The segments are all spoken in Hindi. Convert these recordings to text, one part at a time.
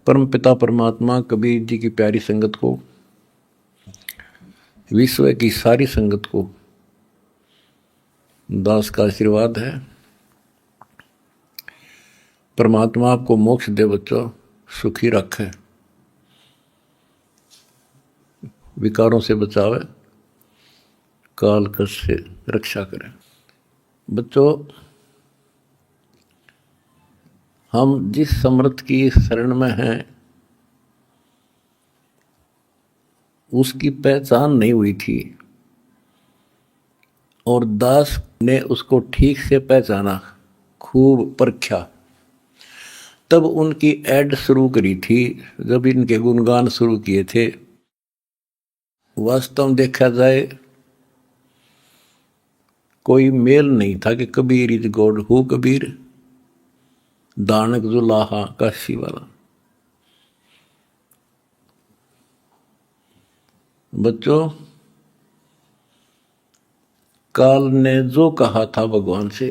परम पिता परमात्मा कबीर जी की प्यारी संगत को, विश्व की सारी संगत को दास का आशीर्वाद है। परमात्मा आपको मोक्ष दे बच्चों, सुखी रखे, विकारों से बचावे, काल कष्ट से रक्षा करे। बच्चों, हम जिस समर्थ की शरण में हैं उसकी पहचान नहीं हुई थी और दास ने उसको ठीक से पहचाना, खूब परखा, तब उनकी ऐड शुरू करी थी, जब इनके गुणगान शुरू किए थे। वास्तव में देखा जाए कोई मेल नहीं था कि Kabir is God, who Kabir, दानक जुलाहा काशी वाला। बच्चों, काल ने जो कहा था भगवान से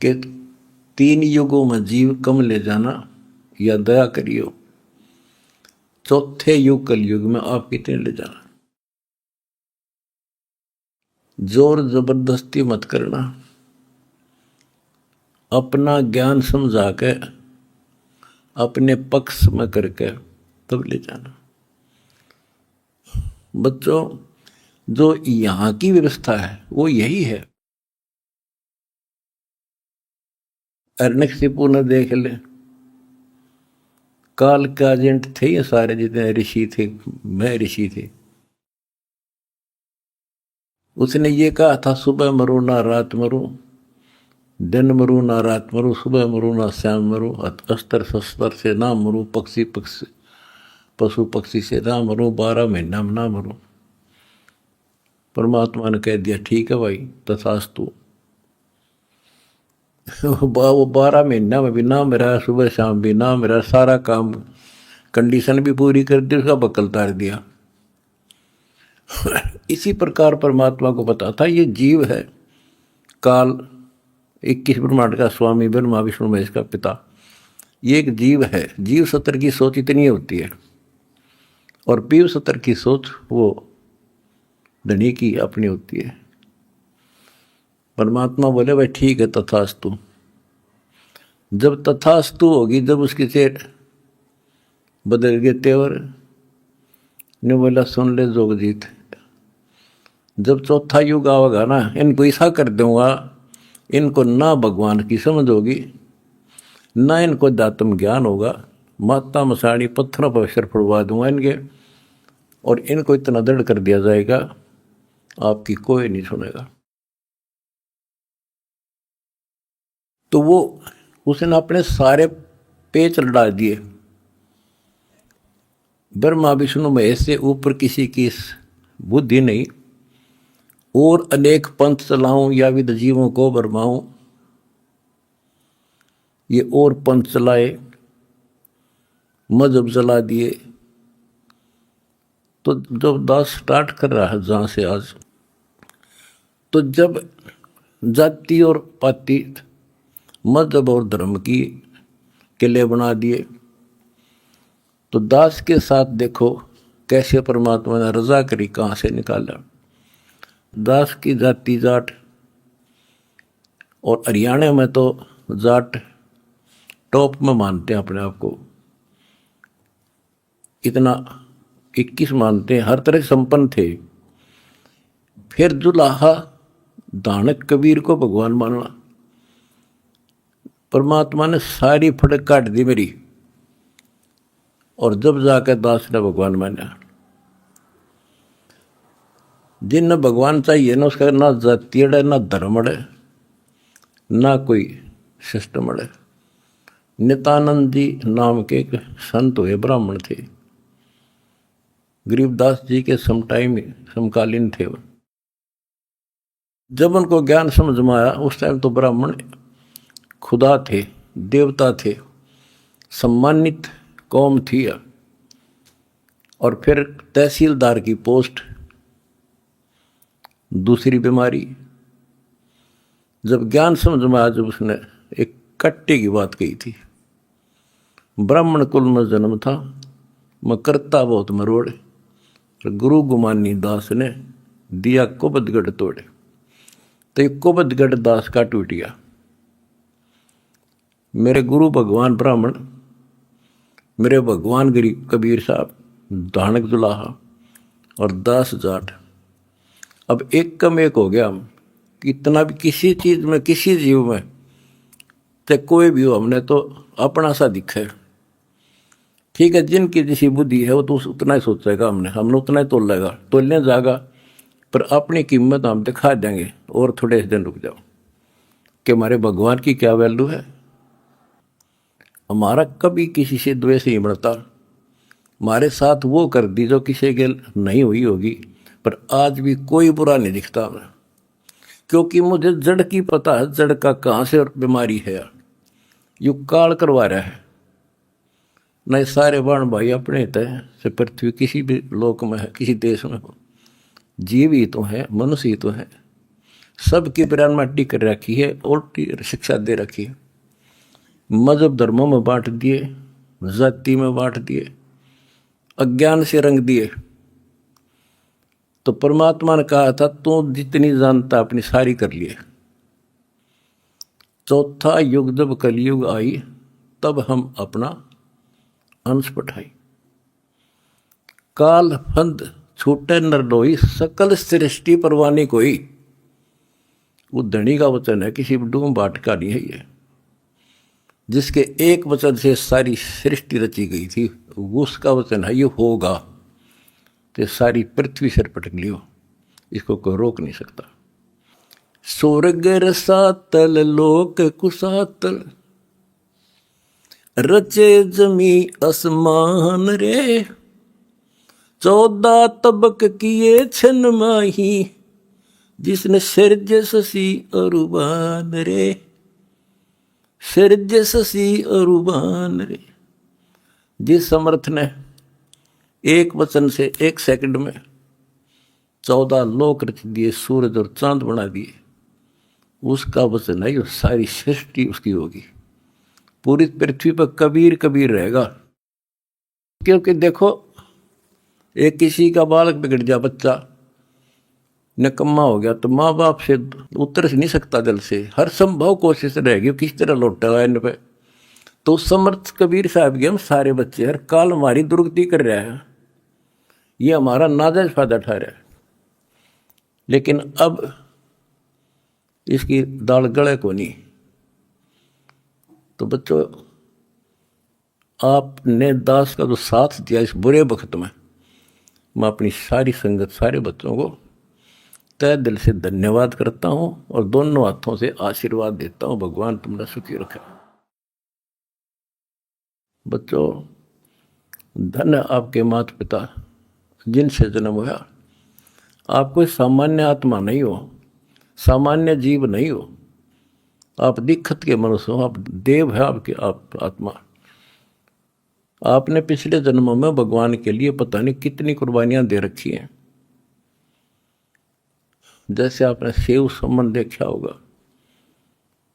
कि 3 युगों में जीव कम ले जाना या दया करियो, चौथे युग कलयुग में आप कितने ले जाना। जोर जबरदस्ती मत करना, अपना ज्ञान समझा के अपने पक्ष में करके तब ले जाना। बच्चों, जो यहां की व्यवस्था है वो यही है। अर्नकशिपु ने देख ले, काल के एजेंट थे ये सारे, जितने ऋषि थे, मैं ऋषि थे। उसने ये कहा था, सुबह मरो ना रात मरो, दिन मरू ना रात मरू, सुबह मरू ना शाम मरू, अस्त्र शस्त्र से ना मरू, पशु पक्षी से ना मरू, 12 महीना में ना मरू। परमात्मा ने कह दिया, ठीक है भाई, तथास्तु। वो 12 महीना में भी ना मेरा, सुबह शाम भी ना मेरा, सारा काम कंडीशन भी पूरी कर दी, उसका बकल तार दिया। इसी प्रकार परमात्मा को पता था ये जीव है, काल 21 ब्रह्मांड का स्वामी, ब्रह्मा विष्णु महेश का पिता, ये एक जीव है। जीव सत्र की सोच इतनी होती है और पीव सत्र की सोच वो धनी की अपनी होती है। परमात्मा बोले, भाई ठीक है, तथास्तु। जब तथास्तु होगी, जब उसके चेहरे बदल गए तेवर, ने बोला, सुन ले जोगजीत, जब चौथा युग आवेगा ना, इनको ऐसा कर दूंगा, इनको ना भगवान की समझ होगी, ना इनको अध्यात्म ज्ञान होगा, माता मसाणी पत्थरों पर अक्षर फुड़वा दूंगा इनके, और इनको इतना दृढ़ कर दिया जाएगा आपकी कोई नहीं सुनेगा। तो वो उसने अपने सारे पेच लड़ा दिए, ब्रह्मा विष्णु महेश से ऊपर किसी की बुद्धि नहीं, और अनेक पंथ चलाऊं या विद जीवों को बरमाऊं, ये और पंथ चलाए, मजहब चला दिए। तो जब दास स्टार्ट कर रहा है जहां से आज, तो जब जाति और पाति, मजहब और धर्म की किले बना दिए, तो दास के साथ देखो कैसे परमात्मा ने रजा करी, कहां से निकाला। दास की जाति जाट, और हरियाणा में तो जाट टॉप में मानते हैं अपने आप को, इतना 21 मानते हैं, हर तरह संपन्न थे। फिर जुलाहा दानक कबीर को भगवान मानना, परमात्मा ने सारी फड़क काट दी मेरी, और जब जाकर दास ने भगवान माना। जिन भगवान चाहिए ना, उसका ना जाति अड़े, ना धर्म अड़े, ना कोई सिस्टम अड़े। नित्यानंद जी नाम के एक संत हुए, ब्राह्मण थे, गरीबदास जी के समकालीन थे। जब उनको ज्ञान समझ में आया, उस टाइम तो ब्राह्मण खुदा थे, देवता थे, सम्मानित कौम थी। और फिर तहसीलदार की पोस्ट, दूसरी बीमारी। जब ज्ञान समझ में आया, जब उसने एक कट्टे की बात कही थी, ब्राह्मण कुल में जन्म था, मैं करता बहुत मरोड़। गुरु गुमानी दास ने दिया कुबदगढ़ तोड़े, तो ये कुबदगढ़ दास का टूट गया। मेरे गुरु भगवान ब्राह्मण, मेरे भगवान गरीब कबीर साहब, धानक दुलाहा और दास जाट, अब एक कम एक हो गया हम। कितना भी किसी चीज में, किसी जीव में, ते कोई भी हो, हमने तो अपना सा दिखा है। ठीक है, जिनकी जैसी बुद्धि है वो तो उतना ही सोचेगा, हमने उतना ही तोलेगा, तोलने जाएगा, पर अपनी कीमत हम दिखा देंगे। और थोड़े दिन रुक जाओ कि हमारे भगवान की क्या वैल्यू है। हमारा कभी किसी से द्वेष नहीं बढ़ता। हमारे साथ वो कर दी जो किसी के नहीं हुई होगी, पर आज भी कोई बुरा नहीं दिखता हमें, क्योंकि मुझे जड़ की पता है, जड़ का कहाँ से बीमारी है। यू काल करवा रहा है। नहीं सारे बाण भाई अपने तय से पृथ्वी किसी भी लोक में है, किसी देश में हो, जीव ही तो है, मनुष्य ही तो है। सबकी बयान माटी कर रखी है, उल्टी शिक्षा दे रखी है। मजहब धर्मों में बांट दिए, जाति में बांट दिए, अज्ञान से रंग दिए। तो परमात्मा ने कहा था तू जितनी जानता अपनी सारी कर लिए। चौथा युग जब कलयुग आई, तब हम अपना अंश पठाई। काल फंद छूटे नरडोई, सकल सृष्टि परवानी कोई। वो धनी का वचन है, किसी डूम बाट का नहीं है ये। जिसके एक वचन से सारी सृष्टि रची गई थी, उसका वचन है ये होगा, तो सारी पृथ्वी सिर पटक लियो, इसको कोई रोक नहीं सकता। स्वर्ग रसातल लोक कुसातल, रचे जमी असमान रे। 14 तबक किए छन माही, जिसने सिरज ससी अरुबान रे। सिरज ससी अरुबान रे। जिस समर्थ ने एक वचन से एक सेकंड में 14 लोक रच दिए, सूरज और चांद बना दिए, उसका वचन है ये सारी सृष्टि उसकी होगी। पूरी पृथ्वी पर कबीर कबीर रहेगा। क्योंकि देखो, एक किसी का बालक बिगड़ गया, बच्चा निकम्मा हो गया, तो माँ बाप से उतर नहीं सकता दिल से, हर संभव कोशिश रहेगी किस तरह लौटेगा इन पे। तो समर्थ कबीर साहब के हम सारे बच्चे हर काल हमारी दुर्गति कर रहा है, ये हमारा नाजायज फायदा उठा रहा है। लेकिन अब इसकी दाल गले को नहीं। तो बच्चों, आपने दास का जो साथ दिया इस बुरे वक्त में, मैं अपनी सारी संगत, सारे बच्चों को तय दिल से धन्यवाद करता हूँ और दोनों हाथों से आशीर्वाद देता हूँ। भगवान तुमने सुखी रखा। बच्चों, धन आपके माता पिता जिनसे जन्म हुआ। आप कोई सामान्य आत्मा नहीं हो, सामान्य जीव नहीं हो, आप दिक्कत के मनुष्य हो, आप देव है, आपके आप आत्मा। आपने पिछले जन्मों में भगवान के लिए पता नहीं कितनी कुर्बानियां दे रखी हैं। जैसे आपने सेव समन देखा होगा,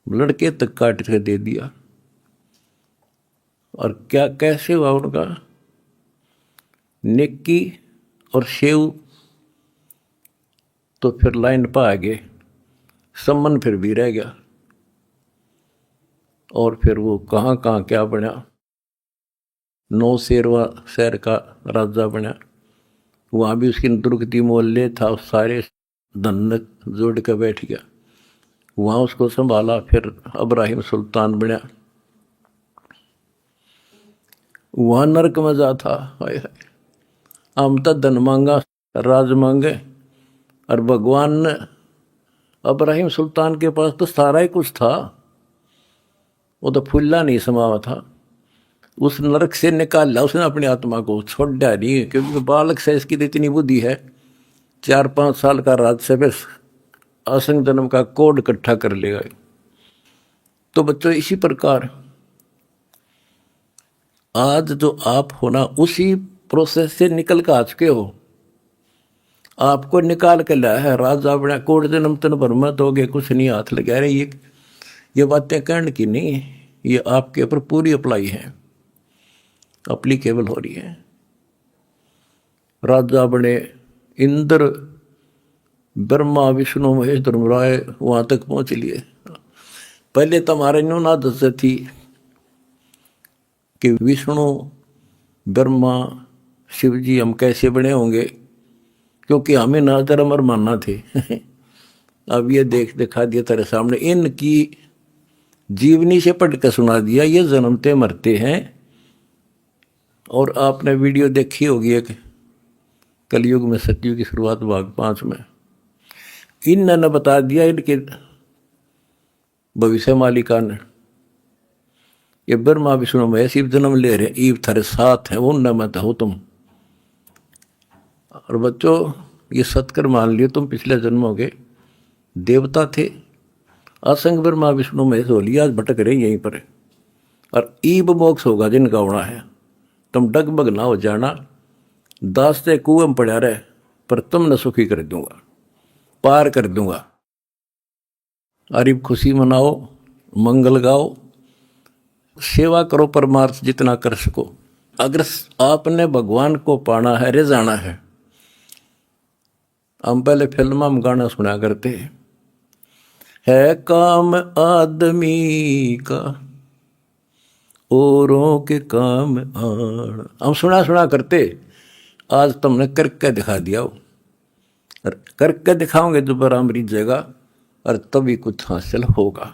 लड़के तक काट के दे दिया, और क्या कैसे हुआ उनका, नेकी और सेव तो फिर लाइन पर आ गए, सम्मन फिर भी रह गया, और फिर वो कहाँ कहाँ क्या बना, 9 शेरवा शहर का राजा बना, वहाँ भी उसकी दुर्गति मोहल्ले था, सारे धन जोड़ के बैठ गया, वहाँ उसको संभाला। फिर इब्राहिम सुल्तान बना, वहाँ नरक में जा था। हाय हाय, हम तो धन मांगा, राज मांगे, और भगवान ने इब्राहिम सुल्तान के पास तो सारा ही कुछ था, वो तो फुल्ला नहीं समावा था। उस नरक से निकाला उसने अपनी आत्मा को, छोड़ा नहीं, क्योंकि बालक से इसकी तो इतनी बुद्धि है, 4-5 साल का राज से बस असंग जन्म का कोड इकट्ठा कर लेगा। तो बच्चों, इसी प्रकार आज जो आप हो ना, उसी प्रोसेस से निकल कर आ चुके हो। आपको निकाल के लाया है राजा बना, कोड जन्म तन भर में दोगे कुछ नहीं, हाथ लगा रहे। ये बातें कहने की नहीं, ये आपके ऊपर पूरी अप्लाई है। अप्लीकेबल हो रही है। राजा बने इंद्र, ब्रह्मा विष्णु महेश धर्मराय वहाँ तक पहुँच लिए। पहले तो हमारे न्यून आदत थी कि विष्णु ब्रह्मा शिव जी हम कैसे बने होंगे, क्योंकि हमें ना धर्म और मानना थे। अब ये दिखा दिया तेरे सामने, इनकी जीवनी से पढ़ कर सुना दिया, ये जन्मते मरते हैं। और आपने वीडियो देखी होगी एक कलयुग में सतयुग की शुरुआत भाग 5 में, इन्होंने बता दिया इनके भविष्य मालिका ने, ये ब्रह्मा विष्णु महेश शिव जन्म ले रहे, ईव थारे साथ है, उन मत हो तुम। और बच्चों ये सत्कर मान लियो, तुम पिछले जन्मों के देवता थे, असंग ब्रह्मा विष्णु महेश हो लिया, आज भटक रहे यहीं पर। और ईब मोक्ष होगा जिनका होना है, तुम डगमग ना हो जाना, दास्ते कुएं में पड़ा रहे, पर तुमने सुखी कर दूंगा, पार कर दूंगा। अरे खुशी मनाओ, मंगल गाओ, सेवा करो, परमार्थ जितना कर सको। अगर आपने भगवान को पाना है, रिझाना है, हम पहले फिल्म में गाना सुना करते है काम आदमी का औरों के काम आण, हम सुना करते। आज तुमने करके दिखा दिया हो, और करके दिखाओगे दोबारा मरीज जाएगा, और तभी कुछ हासिल होगा।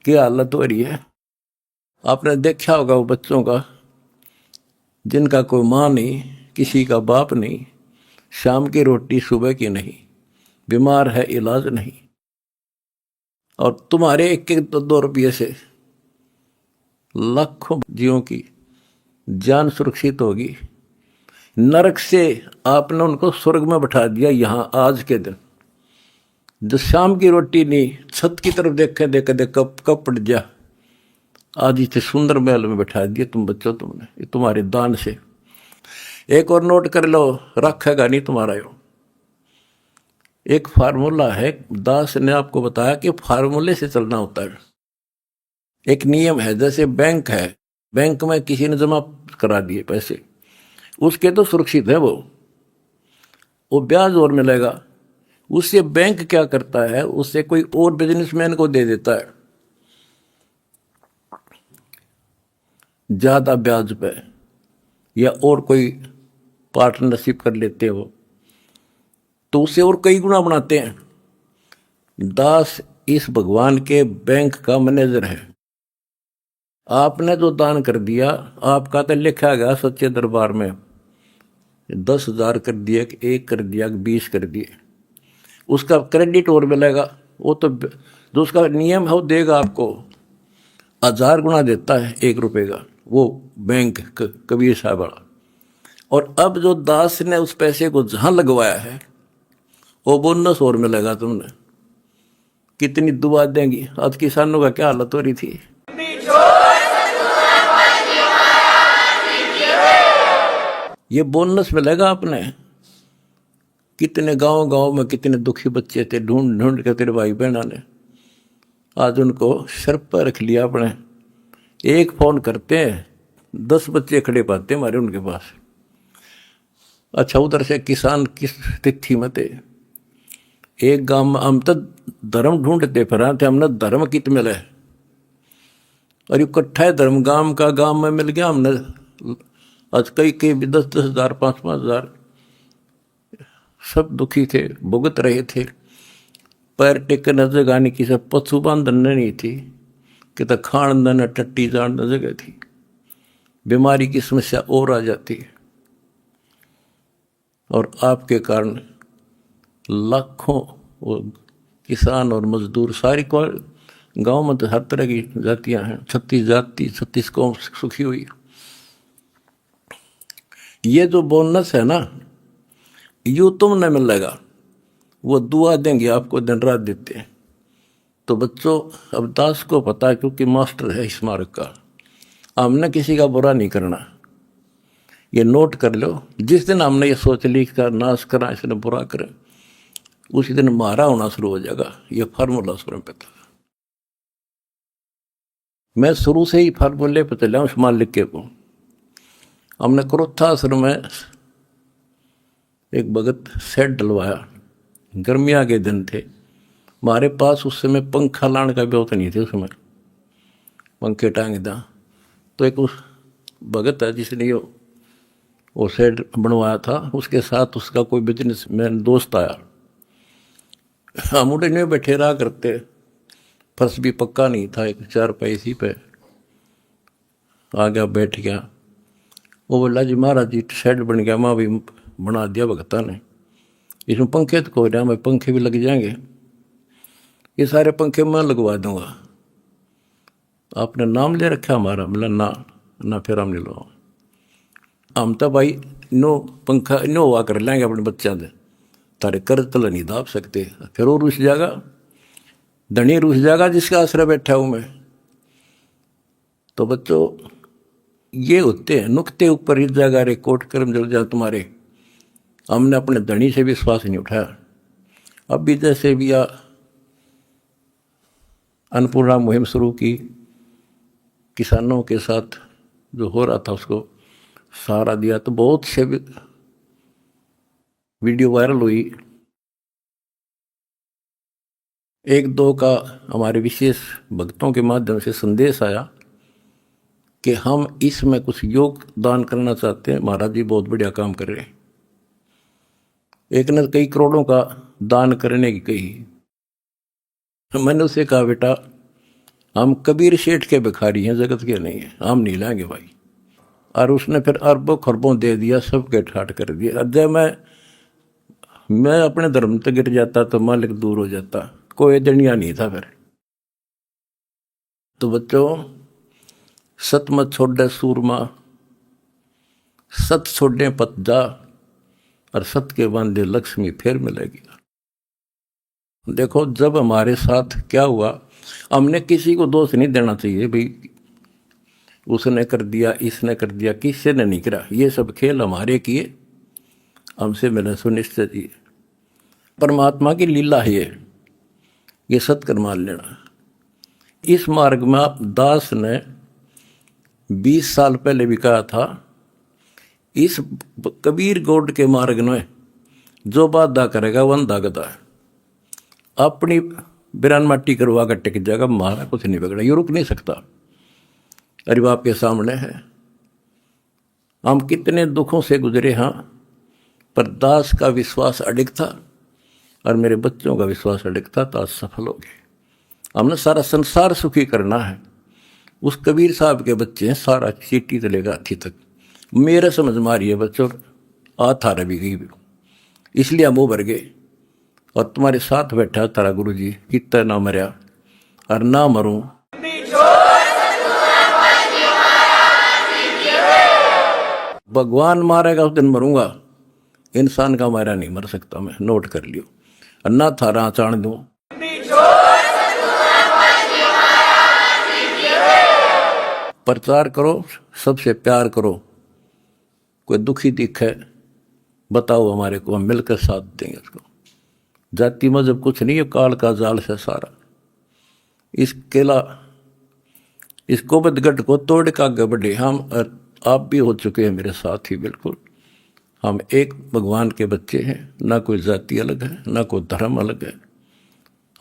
क्या हालत हो रही है, आपने देखा होगा वो बच्चों का जिनका कोई माँ नहीं, किसी का बाप नहीं, शाम की रोटी सुबह की नहीं, बीमार है इलाज नहीं, और तुम्हारे 1-2 रुपये से लाखों जीवों की जान सुरक्षित होगी। नरक से आपने उनको स्वर्ग में बैठा दिया यहाँ आज के दिन। जो शाम की रोटी नहीं, छत की तरफ देखे कब पड़ जा, आज इसे सुंदर महल में बैठा दिया तुम बच्चों, तुमने ये तुम्हारे दान से। एक और नोट कर लो, रखेगा नहीं तुम्हारा यो। एक फार्मूला है, दास ने आपको बताया कि फार्मूले से चलना होता है। एक नियम है, जैसे बैंक है, बैंक में किसी ने जमा करा दिए पैसे, उसके तो सुरक्षित है, वो ब्याज और मिलेगा। उससे बैंक क्या करता है, उससे कोई और बिजनेसमैन को दे देता है ज्यादा ब्याज पे, या और कोई पार्टनरशिप कर लेते हो तो उससे और कई गुना बनाते हैं। दास इस भगवान के बैंक का मैनेजर है। आपने जो दान कर दिया, आपका तो लिखा गया सच्चे दरबार में, 10,000 कर दिया कि 1 कर दिया कि 20 कर दिए, उसका क्रेडिट और मिलेगा। वो तो जो उसका नियम है वो देगा आपको, 1000 गुना देता है 1 रुपये का, वो बैंक कबीर साहब वाला। और अब जो दास ने उस पैसे को जहाँ लगवाया है, वो बोनस और मिलेगा तुमने। कितनी दुआ देंगी। आज किसानों का क्या हालत हो रही थी। ये बोनस मिलेगा आपने। कितने गांव में कितने दुखी बच्चे थे, ढूंढ ढूंढ के तेरे भाई बहना ने आज उनको सर पर रख लिया अपने। एक फोन करते हैं 10 बच्चे खड़े पाते हमारे उनके पास। अच्छा, उधर से किसान किस तिथि में थे, एक गांव में हम तो धर्म ढूंढते फिर थे, हमने धर्म कित मिले, और इकट्ठा धर्म गांव में मिल गया हमने। आज कई 10-10 हज़ार 5-5 हज़ार, सब दुखी थे, भुगत रहे थे। पैर टेकने जगह नहीं, किसी पशु बांधन नहीं थी, कि तो खान न टट्टी जान जगह थी। बीमारी की समस्या और आ जाती है, और आपके कारण लाखों किसान और मजदूर, सारी को गांव में तो हर तरह की जातियां हैं, 36 जाति 36 कौम सुखी हुई। ये जो बोनस है ना, यू तुमने मिलेगा, वो दुआ देंगे आपको, दिन रात देते हैं। तो बच्चों, अब दास को पता है, क्योंकि मास्टर है इस मार्ग का, हमने किसी का बुरा नहीं करना। ये नोट कर लो, जिस दिन हमने ये सोच ली का नाश करा, इसने बुरा करें, उसी दिन मारा होना शुरू हो जाएगा। ये फार्मूला स्वयं पे था। मैं शुरू से ही फार्मूले पे चला हूँ, मालिक के को। हमने क्रोथा आश्रम में एक भगत सेट डलवाया, गर्मियाँ के दिन थे, हमारे पास उस समय पंखा लाने का व्यवस्था नहीं थे, उस समय पंखे टांग दा। तो एक उस भगत है जिसने वो सेट बनवाया था, उसके साथ उसका कोई बिजनेस मैन दोस्त आया। हम उड़े में बैठे रहा करते, फर्श भी पक्का नहीं था, एक चारपाई इसी पे आ गया, बैठ गया। वो बोला जी महाराज जी शेड बन गया, माँ भी बना दिया भगता ने, इसमें पंखे तो कोई रहा, मैं पंखे भी लग जाएंगे, ये सारे पंखे मैं लगवा दूंगा, आपने नाम ले रखा हमारा? बोला ना फिर हम नहीं लो, हम तो भाई नो पंखा नो हुआ कर लेंगे अपने बच्चों से, तारे कर्ज तल नहीं दाब सकते। फिर वो रुस जाएगा, धनी रुस जाएगा जिसका आश्रय बैठा हूं मैं। तो बच्चों ये होते हैं नुक्ते ऊपर इस जगह रे कोट कर्म जल जा तुम्हारे। हमने अपने धनी से विश्वास नहीं उठाया। अब भी जैसे भी अन्नपूर्णा मुहिम शुरू की, किसानों के साथ जो हो रहा था उसको सहारा दिया, तो बहुत से वीडियो वायरल हुई। एक दो का हमारे विशेष भक्तों के माध्यम से संदेश आया कि हम इसमें कुछ योगदान करना चाहते हैं, महाराज जी बहुत बढ़िया काम कर रहे हैं। एक ने कई करोड़ों का दान करने की कही। मैंने उसे कहा बेटा हम कबीर शेठ के भिखारी हैं, जगत के नहीं है, हम नहीं लाएंगे भाई। और उसने फिर अरबों खरबों दे दिया, सबके ठाट कर दिया। जब मैं अपने धर्म तक गिर जाता तो मालिक दूर हो जाता, कोई दनिया नहीं था फिर। तो बच्चों सत मत छोड़े सूरमा, सत छोड़े पत जा, और सत के बांधे लक्ष्मी फिर मिलेगी। देखो जब हमारे साथ क्या हुआ, हमने किसी को दोष नहीं देना चाहिए भाई उसने कर दिया इसने कर दिया, किसी ने नहीं करा, ये सब खेल हमारे किए, हमसे मिले सुनिश्चित ही। परमात्मा की लीला है ये सत्कर्म मान लेना। इस मार्ग में दास ने 20 साल पहले भी कहा था, इस कबीर गौड़ के मार्ग में जो बाधा करेगा वो अंधा गधा है। अपनी बिरान माटी करवा कर टिक जाएगा, मारा कुछ नहीं बिगड़ा, ये रुक नहीं सकता। अरे बाप के सामने है, हम कितने दुखों से गुजरे हाँ, पर दास का विश्वास अडिग था और मेरे बच्चों का विश्वास अडिग था, तो आज सफल हो गए। हमने सारा संसार सुखी करना है। उस कबीर साहब के बच्चे हैं, सारा चीटी से लेकर हाथी तक मेरे समझ मारी है बच्चों, थारे भी गई, इसलिए हम वो भर गए। और तुम्हारे साथ बैठा तारा गुरु जी, कितना ना मरिया और ना मरूं, भगवान मारेगा उस दिन मरूंगा, इंसान का मारा नहीं मर सकता मैं, नोट कर लियो। और ना थारा चाण दूं, प्रचार करो, सबसे प्यार करो, कोई दुखी दिखे बताओ हमारे को, हम मिलकर साथ देंगे उसको। जाति मजहब कुछ नहीं है, काल का जाल से सारा। इस केला इस गोबदगढ़ को तोड़ का आगे बढ़े। हम आप भी हो चुके हैं मेरे साथ ही, बिल्कुल हम एक भगवान के बच्चे हैं, ना कोई जाति अलग है ना कोई धर्म अलग है।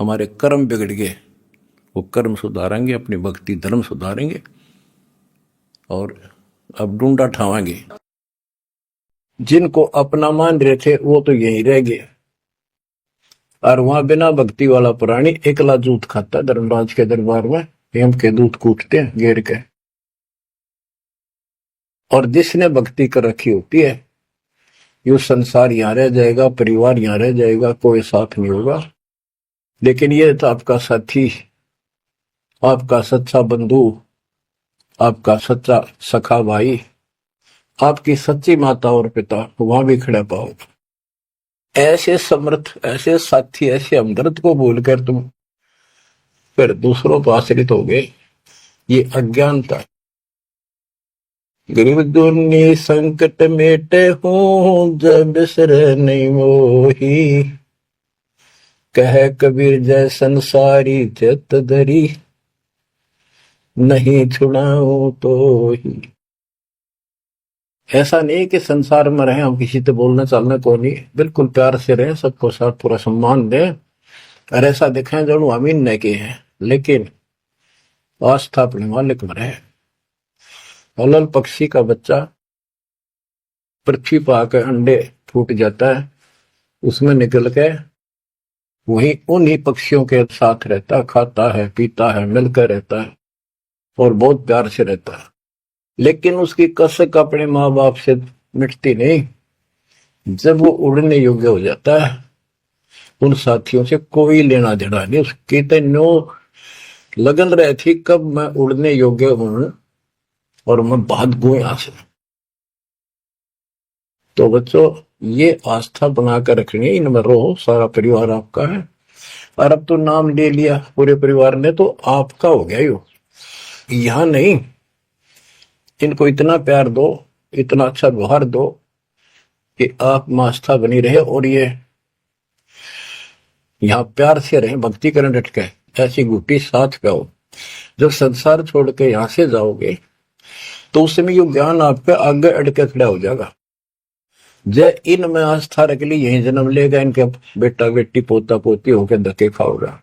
हमारे कर्म बिगड़ गए, वो कर्म सुधारेंगे, अपनी भक्ति धर्म सुधारेंगे और अब ढूंढा ठावाएंगे। जिनको अपना मान रहे थे वो तो यहीं रह गए, और वहां बिना भक्ति वाला प्राणी एकला दूध खाता है। धर्मराज के दरबार में हेम के दूध कूटते हैं घेर के, और जिसने भक्ति कर रखी होती है यो संसार यहां रह जाएगा, परिवार यहां रह जाएगा, कोई साथ नहीं होगा। लेकिन ये तो आपका साथी, आपका सच्चा बंधु, आपका सच्चा सखा भाई, आपकी सच्ची माता और पिता वहां भी खड़ा पाओगे। ऐसे समर्थ, ऐसे साथी, ऐसे हमदर्द को भूलकर तुम फिर दूसरों पर आश्रित हो गए, ये अज्ञानता। गरीब दुनी संकट मेटे हूं, जब बिसर नहीं मोही, कह कबीर जय संसारी चित धरी, नहीं छुड़ाऊं तो ही। ऐसा नहीं कि संसार में रहे हम किसी से बोलने चालने को नहीं, बिल्कुल प्यार से रहे, सबको साथ पूरा सम्मान दें और ऐसा दिखाएं जो अमीन न के हैं, लेकिन आस्था अपने मालिक में रहे। अलल पक्षी का बच्चा पृथ्वी पर आकर अंडे फूट जाता है, उसमें निकल के वही उन्हीं पक्षियों के साथ रहता, खाता है, पीता है, मिलकर रहता है और बहुत प्यार से रहता है। लेकिन उसकी कसक अपने माँ बाप से मिटती नहीं। जब वो उड़ने योग्य हो जाता है, उन साथियों से कोई लेना देना नहीं, उसकी तो नो लगन रही थी कब मैं उड़ने योग्य हूं और मैं भाग गू यहां से। तो बच्चों, ये आस्था बनाकर रखनी है, इनमें रहो, सारा परिवार आपका है। और अब तो नाम ले लिया पूरे परिवार ने तो आपका हो गया यो, यहां नहीं। इनको इतना प्यार दो, इतना अच्छा व्यवहार दो कि आप में आस्था बनी रहे और ये यहाँ प्यार से रहे, भक्ति करें डट के, ऐसी गुटी साथ पाओ। जब संसार छोड़ के यहां से जाओगे तो उस समय ये ज्ञान आप पे आगे अड़के खड़ा हो जाएगा। जय इन में आस्था रख ली, यही जन्म लेगा, इनके बेटा बेटी पोता पोती होकर धक्के खाओगा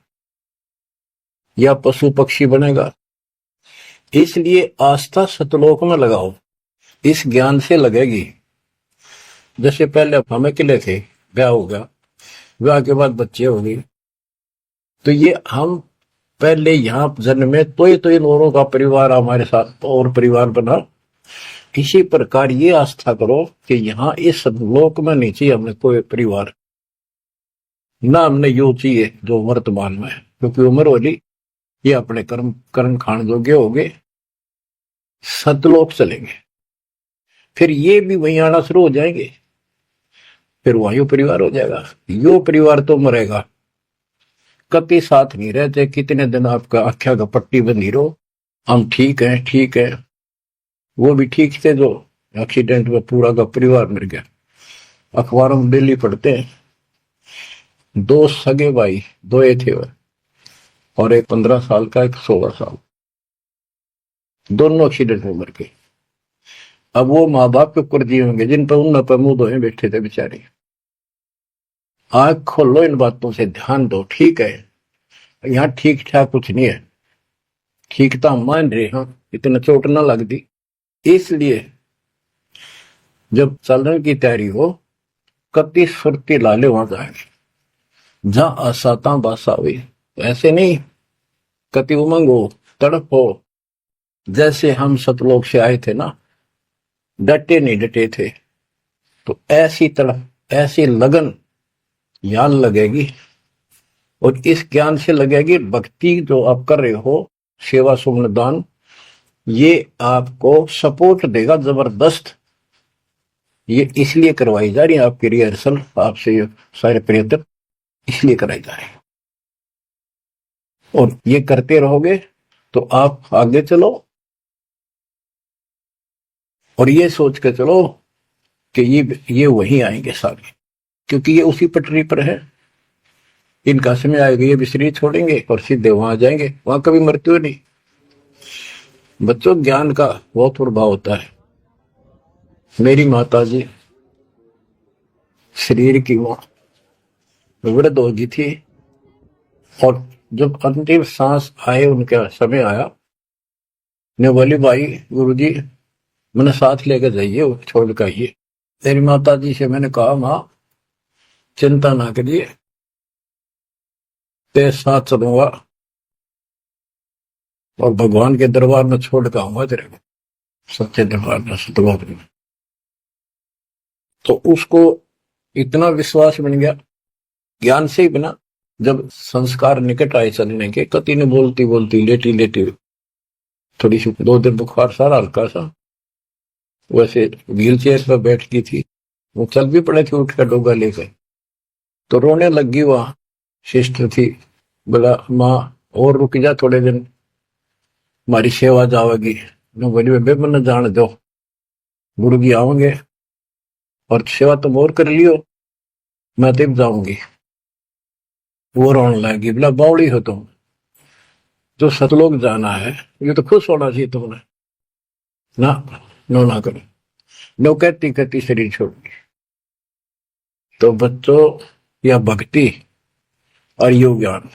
या पशु पक्षी बनेगा। इसलिए आस्था सतलोक में लगाओ, इस ज्ञान से लगेगी। जैसे पहले हम अकेले थे, ब्याह हो गया, ब्याह के बाद बच्चे हो गए, तो ये हम पहले यहाँ जन्म में तो इन औरों का परिवार हमारे साथ और परिवार बना। इसी प्रकार ये आस्था करो कि यहाँ इस लोक में नहीं चाहिए हमें कोई परिवार, ना हमने यो चाहिए जो वर्तमान में, क्योंकि उम्र वाली ये अपने कर्म कर्म खान योग्य हो गए, सतलोक चलेंगे, फिर ये भी वहीं आना शुरू हो जाएंगे, फिर वहीं परिवार हो जाएगा। यो परिवार तो मरेगा, कभी साथ नहीं रहते, कितने दिन आपका आख्या का पट्टी बंधी रहो, हम ठीक है ठीक है, वो भी ठीक थे जो एक्सीडेंट में पूरा का परिवार मर गया। अखबारों में डेली पढ़ते हैं, 2 सगे भाई, 2 थे वह, और एक 15 साल का, एक 16 साल, दोनों एक्सीडेंट में मर गए। अब वो माँ बाप के ऊपर जी होंगे जिन पर उन पर मुंह धोए बैठे थे बेचारे। आंख खोलो, इन बातों से ध्यान दो, ठीक है यहाँ ठीक ठाक कुछ नहीं है, ठीक तो हम मान रहे हैं, इतना चोट ना लग दी। इसलिए जब चलने की तैयारी हो, कति सुरती लाले वहां जाएंगे जहां आसाता बासा हुई, ऐसे नहीं कति उमंग हो, तड़प हो। जैसे हम सतलोक से आए थे ना, डटे नहीं डटे थे, तो ऐसी तड़प, ऐसी लगन ज्ञान लगेगी, और इस ज्ञान से लगेगी भक्ति जो आप कर रहे हो, सेवा सुमन दान, ये आपको सपोर्ट देगा जबरदस्त। ये इसलिए करवाई जा रही है आपकी रिहर्सल, आपसे ये सारे प्रयत्न इसलिए कराए जा रहे हैं, और ये करते रहोगे तो आप आगे चलो, और ये सोच के चलो कि ये वहीं आएंगे सारे, क्योंकि ये उसी पटरी पर है। इनका समय आएगा, ये भी शरीर छोड़ेंगे और सीधे वहां जाएंगे, वहां कभी मृत्यु नहीं। बच्चों, ज्ञान का बहुत प्रभाव होता है। मेरी माता जी शरीर की वो वृद्ध हो गई थी, और जब अंतिम सांस आए, उनका समय आया, ने बोली भाई गुरुजी मैंने साथ लेकर जाइए, छोड़ कर आइए। मेरी माता जी से मैंने कहा, माँ चिंता ना करिए, तेरे साथ चलूंगा और भगवान के दरबार में छोड़ कर आऊंगा तेरे को, सच्चे दरबार में, सतलोक में। तो उसको इतना विश्वास बन गया, ज्ञान से ही बना। जब संस्कार निकट आए चलने के, कति ने बोलती बोलती लेटी लेटी, थोड़ी सी 2 दिन बुखार सारा हल्का सा, वैसे व्हील चेयर पर बैठ गई थी, वो चल भी पड़े थे उठ कर डोगा लेकर, तो रोने लग गई। वहां सिस्टर थी, बोला माँ और रुक जा थोड़े दिन, हमारी सेवा जाओगी। बोली बेबे मैंने जान दो, गुरु जी आओगे और सेवा तुम और कर लियो, मैं तब जाऊंगी। वो रोने लगी, बोला बावड़ी हो तुम, जो सतलोक जाना है ये तो खुश होना चाहिए तुमने, ना नो ना करो। नो कहती कहती शरीर छोड़ दी। तो बच्चों, यह भक्ति और योग ज्ञान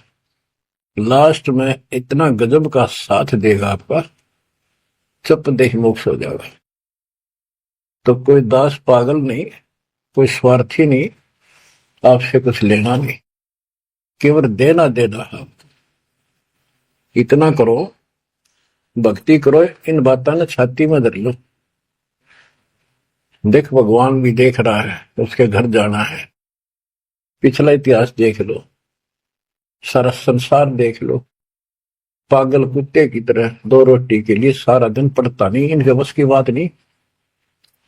लास्ट में इतना गजब का साथ देगा आपका, चुप देह मोक्ष हो जाएगा। तो कोई दास पागल नहीं, कोई स्वार्थी नहीं, आपसे कुछ लेना नहीं, केवल देना देना है। इतना करो, भक्ति करो, इन बातों ने छाती में धर लो। देख भगवान भी देख रहा है, उसके घर जाना है, पिछला इतिहास देख लो, सारा संसार देख लो। पागल कुत्ते की तरह 2 रोटी के लिए सारा दिन पड़ता नहीं, इनके बस की बात नहीं।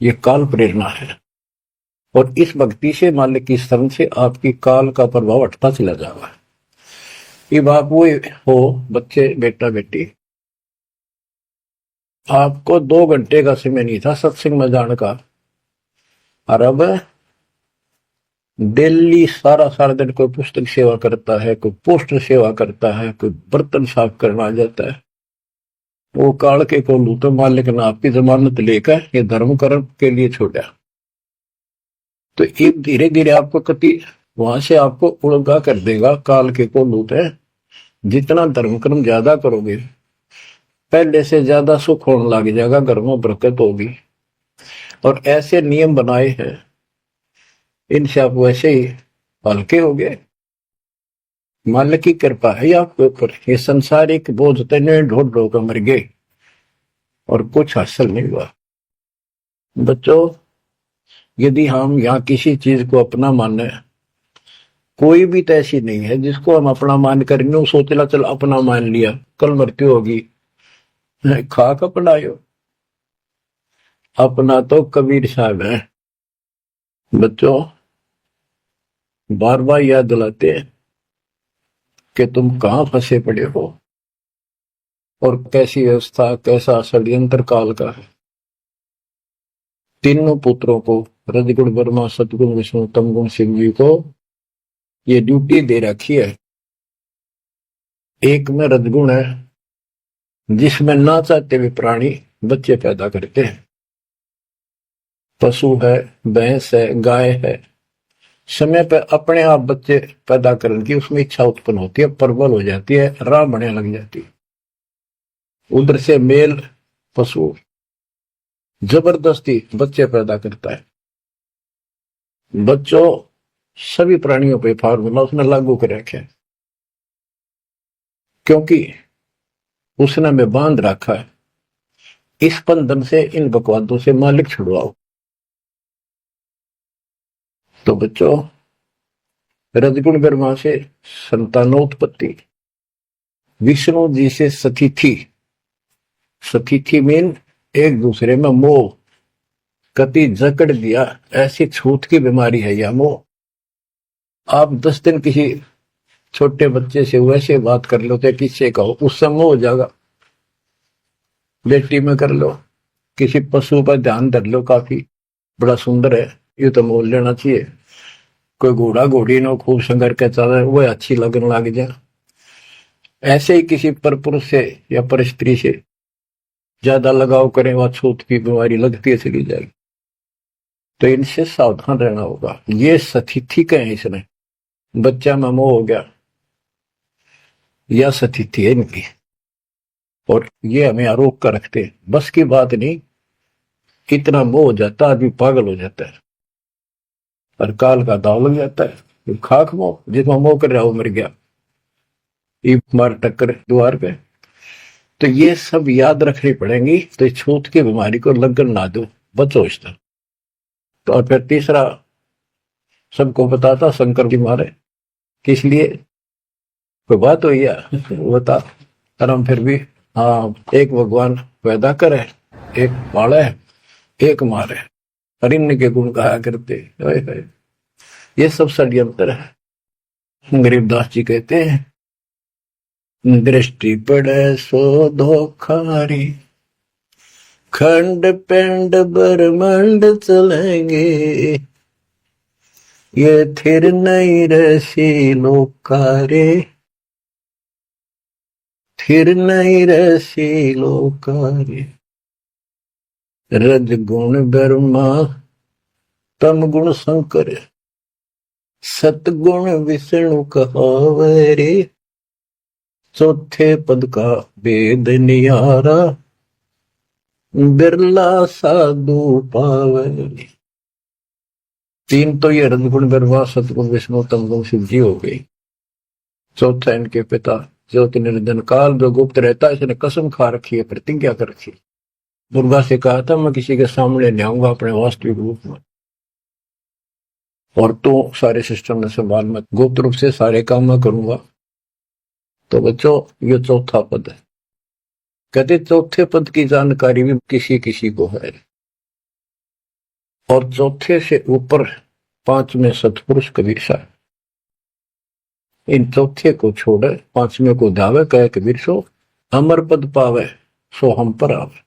ये काल प्रेरणा है, और इस भक्ति से मालिक की शरण से आपकी काल का प्रभाव हटता चला जाएगा। अब आप वो हो बच्चे, बेटा बेटी, आपको 2 घंटे का समय नहीं था सत्संग में जाने का, और अब डेली सारा सारा दिन कोई पुस्तक सेवा करता है, कोई पोस्टर सेवा करता है, कोई बर्तन साफ करना जाता है। वो काल के को लू तो मालिक ने आपकी जमानत लेकर ये धर्म कर्म के लिए छोड़ा। तो एक धीरे धीरे आपको कति वहां से आपको उड़गा कर देगा काल के को लूट है। जितना धर्म कर्म ज्यादा करोगे, पहले से ज्यादा सुख होने लग जाएगा, घर में बरकत होगी। और ऐसे नियम बनाए हैं, इनसे आप वैसे ही हल्के हो गए। मालिक की कृपा है आपके ऊपर। ये संसारिक बोझ तने ढोल ढो कर मर गए और कुछ हासिल नहीं हुआ। बच्चों, यदि हम यहाँ किसी चीज को अपना माने, कोई भी तो ऐसी नहीं है जिसको हम अपना मान करेंगे, वो सोचला चल अपना मान लिया, कल मृत्यु होगी, खाक अपनायो। अपना तो कबीर साहब है। बच्चों, बार बार याद दिलाते हैं कि तुम कहां फंसे पड़े हो और कैसी व्यवस्था, कैसा षड्यंत्र काल का है। तीनों पुत्रों को, रजगुण ब्रह्मा, सतगुण विष्णु, तमगुण शिव जी को ये ड्यूटी दे रखी है। एक में रजगुण है, जिसमें ना चाहते हुए प्राणी बच्चे पैदा करते हैं। पशु है, भैंस है, गाय है, समय पर अपने आप बच्चे पैदा करने की उसमें इच्छा उत्पन्न होती है, प्रबल हो जाती है, राह बढ़ने लग जाती है। उधर से मेल पशु जबरदस्ती बच्चे पैदा करता है। बच्चों, सभी प्राणियों पे फार्मूला उसने लागू कर रखा है, क्योंकि उसने हमें बांध रखा है। इस बंधन से, इन बकवादों से मालिक छुड़वाओ। तो बच्चों, रजगुण ब्रह्मा से संतानोत्पत्ति, विष्णु जी से सतिथि। सतिथि मीन एक दूसरे में मोह, कति जकड़ दिया, ऐसी छूत की बीमारी है यह मोह। आप 10 दिन किसी छोटे बच्चे से वैसे बात कर लो, किससे कहो, उससे मोह हो जाएगा। बेटी में कर लो, किसी पशु पर ध्यान धर लो, काफी बड़ा सुंदर है, ये तो मोल लेना चाहिए। कोई घोड़ा घोड़ी नो खूब संगर के चल रहा है, वो अच्छी लगने लग जाए। ऐसे ही किसी पर पुरुष से या पर स्त्री से ज्यादा लगाव करें, वह छूत की बीमारी लगती है चली जाएगी। तो इनसे सावधान रहना होगा। ये सतिथि का है, इसने बच्चा में मोह हो गया, यह सतिथि है इनकी, और ये हमें आरोप कर रखते हैं। बस की बात नहीं, इतना मोह हो जाता आदमी पागल हो जाता है और काल का दाव लग जाता है। खाक मोह, जिसमें मोह कर रहा वो मर गया, मार टक्कर द्वार पे। तो ये सब याद रखनी पड़ेंगी, तो छूत की बीमारी को लगन ना दो, बचो इससे। तो और फिर तीसरा सबको बताता शंकर जी मारे, किस लिए कोई बात हुई है बता। और हम फिर भी, हाँ, एक भगवान पैदा करे, एक पाले, एक मारे, अरिन्य के गुण कहा करते। ये सब षड्यंत्र है। गरीबदास जी कहते हैं, दृष्टि पड़े सो धोखारी, खंड पिंड ब्रह्मांड चलेंगे, ये थिर नहीं रसी लोकारे, थिर नहीं रसी लोकारे। रज गुण ब्रह्मा तम गुण शंकर, सतगुण विष्णु कहावे रे, चौथे पद का वेद नियारा, बिरला साधु पावे। तीन तो ये रजगुण ब्रह्मा सतगुण विष्णु तम गुण शिव जी हो गई। चौथा इनके पिता ज्योति निरंजन काल जो गुप्त रहता है, इसने कसम खा रखी है, प्रतिज्ञा कर रखी। दुर्गा से कहा था मैं किसी के सामने नहीं आऊंगा अपने वास्तविक रूप में, और तो सारे सिस्टम में संभाल, मैं गुप्त रूप से सारे काम मैं करूंगा। तो बच्चों ये चौथा पद है। कहते चौथे पद की जानकारी भी किसी किसी को है, और चौथे से ऊपर पांचवें सतपुरुष कबीर साहब। इन चौथे को छोड़े पांचवें को धावे, कहे कबीर सो अमर पद पावे सो हम पर आवे।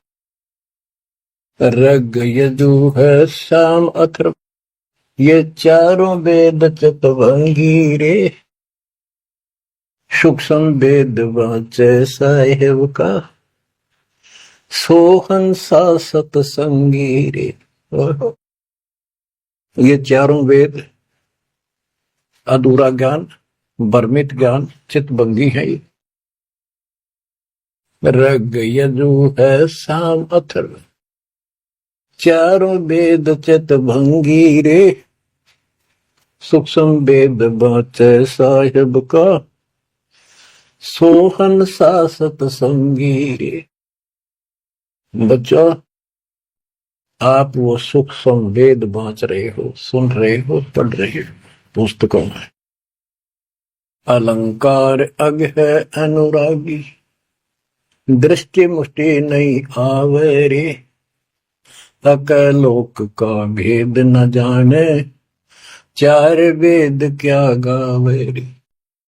रग यजु है शाम अथर्व, ये चारों वेद चतुर्भंगी रे, सूक्ष्म वेद वाचे साहेब का, सोहंसा सतसंगी रे। ये चारों वेद अधूरा ज्ञान, भ्रमित ज्ञान, चितभंगी है। रग यजु है शाम अथर्व, चारों वेद चितभंगी रे, सूक्ष्म वेद बाचे साहिब का, सोहन सा सतसंगी रे। बच्चा आप वो सूक्ष्म वेद बांच रहे हो, सुन रहे हो, पढ़ रहे हो पुस्तकों में। अलंकार अग है अनुरागी, दृष्टि मुष्टि नहीं आवे रे, अकलोक का भेद न जाने, चार वेद क्या गावे रे।